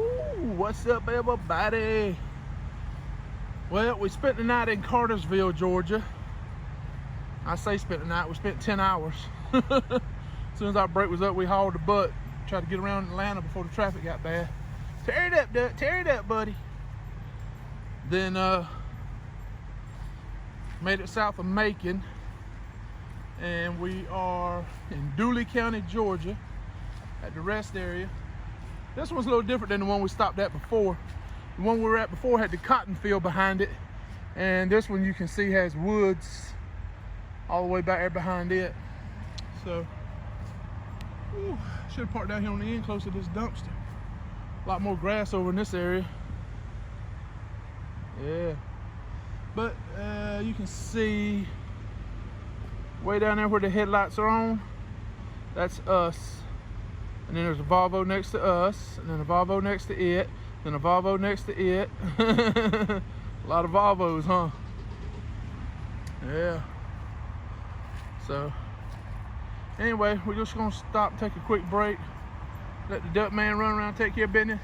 Woo, what's up, everybody? Well, we spent the night in Cartersville, Georgia. I say spent the night, we spent 10 hours. As soon as our break was up, we hauled the butt, tried to get around Atlanta before the traffic got bad. Tear it up, Duck, tear it up, buddy. Then made it south of Macon, and we are in Dooley County, Georgia, at the rest area. This one's a little different than the one we stopped at before. The one we were at before had the cotton field behind it, and this one you can see has woods all the way back there behind it. So, should have parked down here on the end close to this dumpster. A lot more grass over in this area. Yeah, but you can see way down there where the headlights are on, that's us. And then there's a Volvo next to us, and then a Volvo next to it, then a Volvo next to it. A lot of Volvos, huh? Yeah. So, anyway, we're just gonna stop, take a quick break, let the duck man run around, take care of business.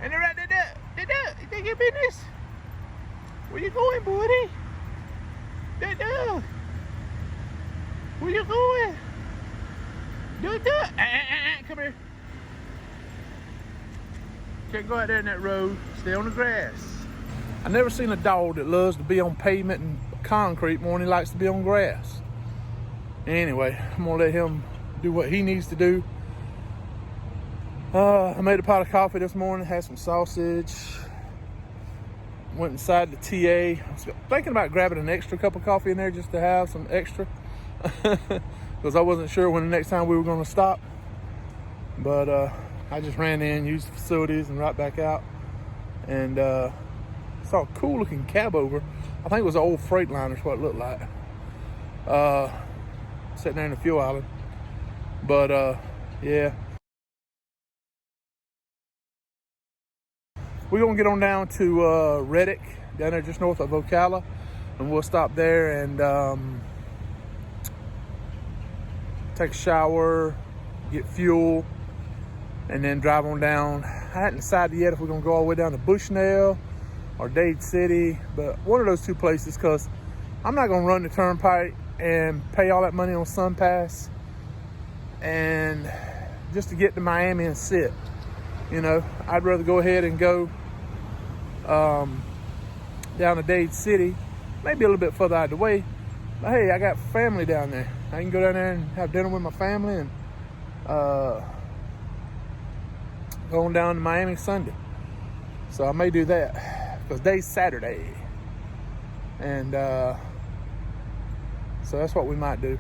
And they're right there, the duck, you take care of business? Where you going, buddy? That duck. Where you going? Duck. Come here. Can't go out there in that road. Stay on the grass. I've never seen a dog that loves to be on pavement and concrete more than he likes to be on grass. Anyway, I'm gonna let him do what he needs to do. I made a pot of coffee this morning, had some sausage. Went inside the TA. I was thinking about grabbing an extra cup of coffee in there just to have some extra. Because I wasn't sure when the next time we were gonna stop. But I just ran in, used the facilities, and right back out. And saw a cool looking cab over. I think it was an old Freightliner is what it looked like. Sitting there in the fuel island. But yeah. We're gonna get on down to Reddick, down there just north of Ocala. And we'll stop there and take a shower, get fuel, and then drive on down. I hadn't decided yet if we're gonna go all the way down to Bushnell or Dade City, but one of those two places, because I'm not gonna run the turnpike and pay all that money on SunPass and just to get to Miami and sit. You know, I'd rather go ahead and go down to Dade City, maybe a little bit further out of the way. But hey, I got family down there. I can go down there and have dinner with my family and going down to Miami Sunday. So I may do that because day's Saturday. And so that's what we might do.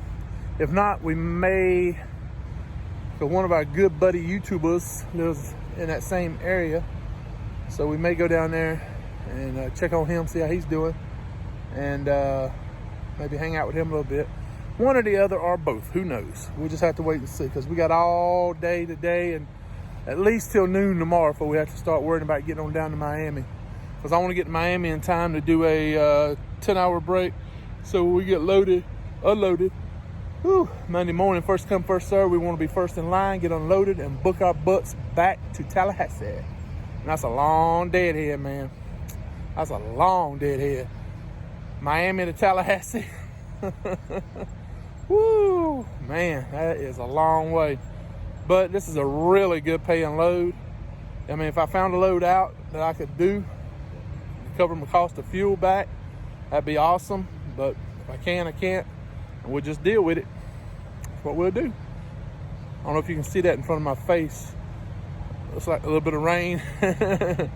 If not, we may, because one of our good buddy YouTubers lives in that same area. So we may go down there and check on him, see how he's doing. And maybe hang out with him a little bit. One or the other or both, who knows? We'll just have to wait and see, because we got all day today and at least till noon tomorrow before we have to start worrying about getting on down to Miami. Because I want to get to Miami in time to do a 10-hour break so we get unloaded. Whew. Monday morning, first come, first serve. We want to be first in line, get unloaded, and book our butts back to Tallahassee. And that's a long deadhead, man. That's a long deadhead. Miami to Tallahassee. Woo, man, that is a long way. But this is a really good paying load. I mean, if I found a load out that I could do to cover my cost of fuel back, that'd be awesome. But if I can, I can't. And we'll just deal with it. That's what we'll do. I don't know if you can see that in front of my face. Looks like a little bit of rain. It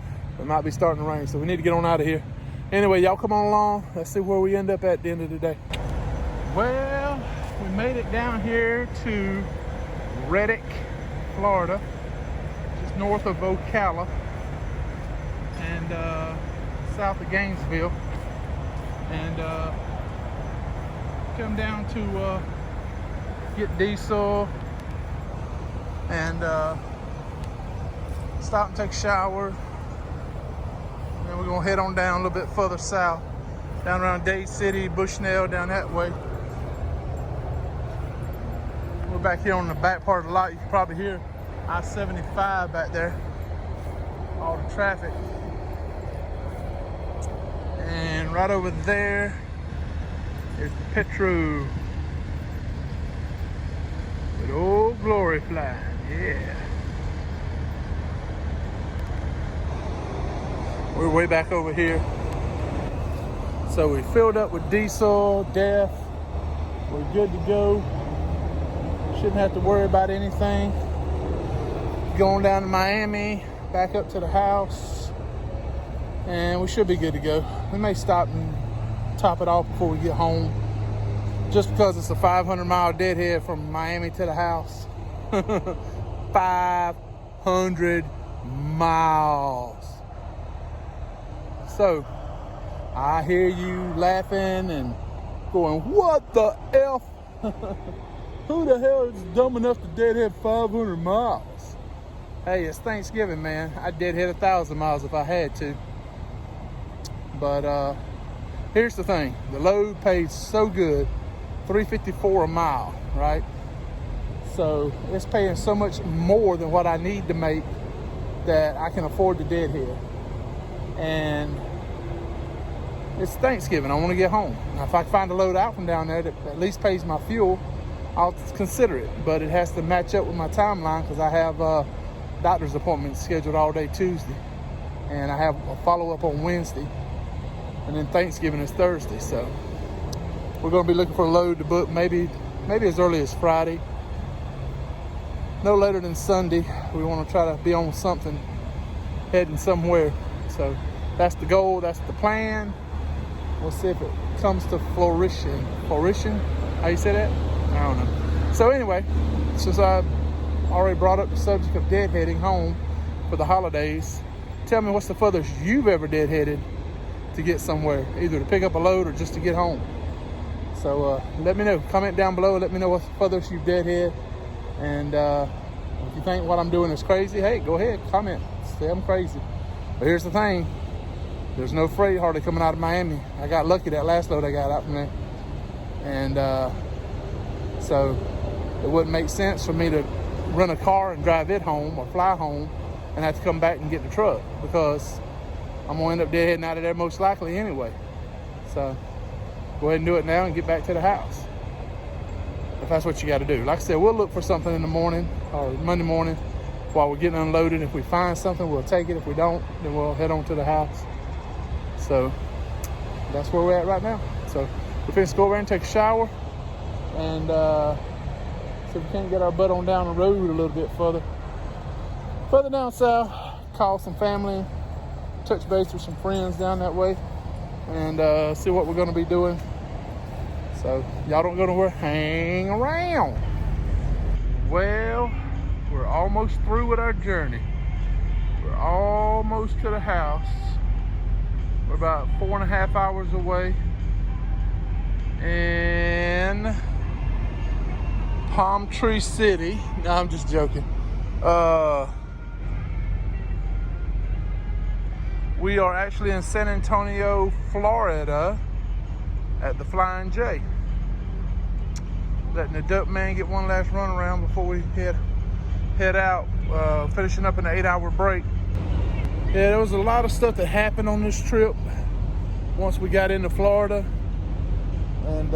might be starting to rain, so we need to get on out of here. Anyway, y'all come on along. Let's see where we end up at the end of the day. Well, we made it down here to Reddick, Florida, just north of Ocala and south of Gainesville. And come down to get diesel and stop and take a shower. And then we're gonna head on down a little bit further south, down around Dade City, Bushnell, down that way. We're back here on the back part of the lot. You can probably hear I-75 back there. all the traffic. And right over there is Petro with old glory flying. Yeah. We're way back over here. So we filled up with diesel, DEF. We're good to go. Shouldn't have to worry about anything. Going down to Miami, back up to the house, and we should be good to go. We may stop and top it off before we get home, just because it's a 500-mile deadhead from Miami to the house. 500 miles. So I hear you laughing and going, what the F? Who the hell is dumb enough to deadhead 500 miles? Hey, it's Thanksgiving, man. I'd deadhead 1,000 miles if I had to. But here's the thing. The load pays so good, $3.54 a mile, right? So it's paying so much more than what I need to make that I can afford to deadhead. And it's Thanksgiving. I want to get home. Now, if I find a load out from down there that at least pays my fuel, I'll consider it. But it has to match up with my timeline, because I have doctor's appointments scheduled all day Tuesday, and I have a follow-up on Wednesday, and then Thanksgiving is Thursday. So we're going to be looking for a load to book maybe as early as Friday, no later than Sunday. We want to try to be on something, heading somewhere. So that's the goal, that's the plan. We'll see if it comes to fruition. How you say that? I don't know. So anyway, since I already brought up the subject of deadheading home for the holidays, tell me, what's the furthest you've ever deadheaded to get somewhere, either to pick up a load or just to get home? So let me know. Comment down below. Let me know what's the furthest you've deadheaded. And if you think what I'm doing is crazy, hey, go ahead, comment. Say I'm crazy. But here's the thing. There's no freight hardly coming out of Miami. I got lucky that last load I got out from there. And so it wouldn't make sense for me to rent a car and drive it home or fly home and have to come back and get the truck, because I'm gonna end up deadheading out of there most likely anyway. So go ahead and do it now and get back to the house, if that's what you got to do. Like I said, we'll look for something in the morning or Monday morning while we're getting unloaded. If we find something, we'll take it. If we don't, then we'll head on to the house. So that's where we're at right now. So we're finna go over and take a shower, and see if we can't get our butt on down the road a little bit further down south, call some family, touch base with some friends down that way, and see what we're gonna be doing. So y'all don't go nowhere, hang around. Well, we're almost through with our journey. We're almost to the house. We're about 4.5 hours away in Palm Tree City. No, I'm just joking. We are actually in San Antonio, Florida, at the Flying J. Letting the duck man get one last run around before we head out, finishing up an 8-hour break. Yeah, there was a lot of stuff that happened on this trip once we got into Florida, and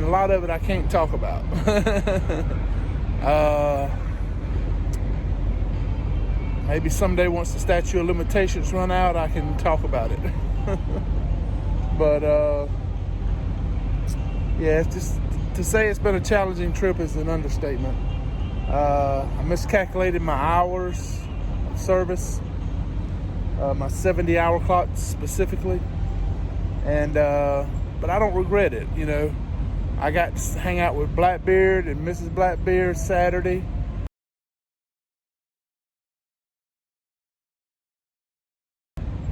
a lot of it I can't talk about. Maybe someday, once the statute of limitations run out, I can talk about it. But yeah, it's just, to say it's been a challenging trip is an understatement. I miscalculated my hours of service, my 70-hour clock specifically, and but I don't regret it. You know, I got to hang out with Blackbeard and Mrs. Blackbeard Saturday.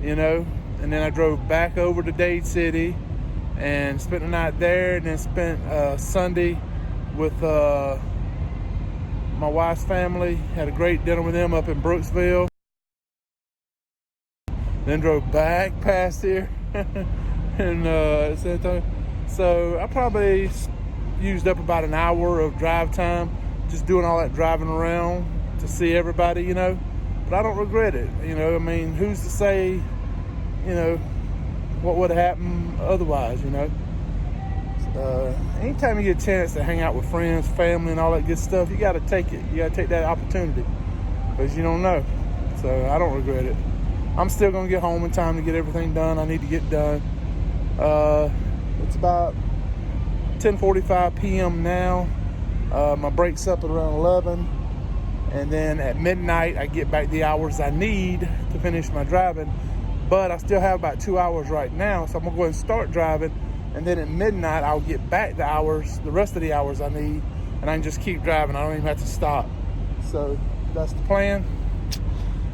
You know, and then I drove back over to Dade City and spent the night there, and then spent Sunday with my wife's family. Had a great dinner with them up in Brooksville. Then drove back past here in San Antonio. So I probably used up about an hour of drive time just doing all that driving around to see everybody, you know. But I don't regret it, you know. I mean, who's to say, you know, what would happen otherwise, you know. Anytime you get a chance to hang out with friends, family, and all that good stuff, you got to take it. You got to take that opportunity, because you don't know. So I don't regret it. I'm still going to get home in time to get everything done I need to get done. It's about 10:45 p.m. now. My break's up at around 11. And then at midnight, I get back the hours I need to finish my driving. But I still have about 2 hours right now, so I'm going to go ahead and start driving. And then at midnight, I'll get back the rest of the hours I need, and I can just keep driving. I don't even have to stop. So that's the plan.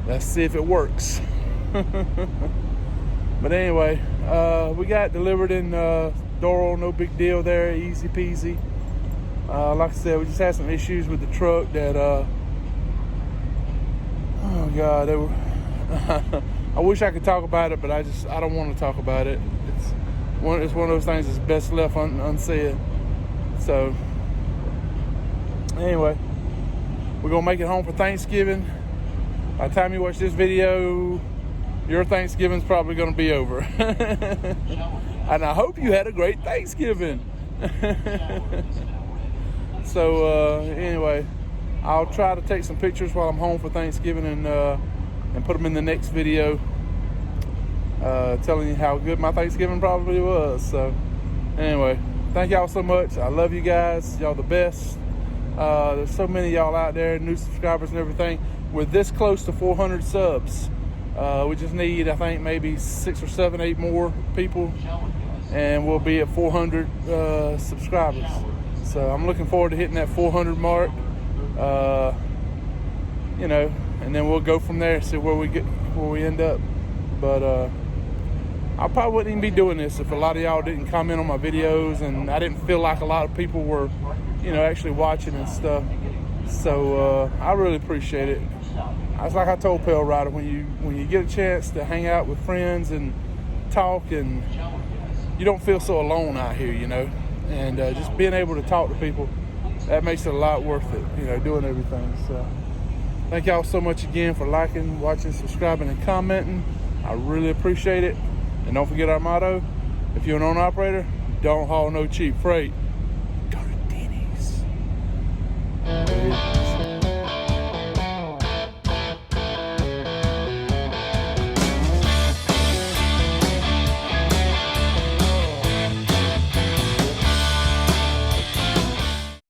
Let's see if it works. But anyway, we got delivered in Doral, no big deal there, easy peasy. Like I said, we just had some issues with the truck that, oh God, they were, I wish I could talk about it, but I don't want to talk about it. It's one of those things that's best left unsaid. So, anyway, we're going to make it home for Thanksgiving. By the time you watch this video, your Thanksgiving's probably going to be over. And I hope you had a great Thanksgiving. So, anyway, I'll try to take some pictures while I'm home for Thanksgiving and put them in the next video. Telling you how good my Thanksgiving probably was. So anyway, thank y'all so much. I love you guys. Y'all the best. There's so many of y'all out there, new subscribers and everything. We're this close to 400 subs. We just need, I think, maybe 6 or 7, 8 more people, and we'll be at 400 subscribers. So I'm looking forward to hitting that 400 mark. You know, and then we'll go from there, see where we end up. But I probably wouldn't even be doing this if a lot of y'all didn't comment on my videos, and I didn't feel like a lot of people were, you know, actually watching and stuff. So I really appreciate it. It's like I told Pale Rider, when you get a chance to hang out with friends and talk, and you don't feel so alone out here, you know, and just being able to talk to people, that makes it a lot worth it, you know, doing everything. So thank y'all so much again for liking, watching, subscribing, and commenting. I really appreciate it. And don't forget our motto: if you're an owner operator, don't haul no cheap freight.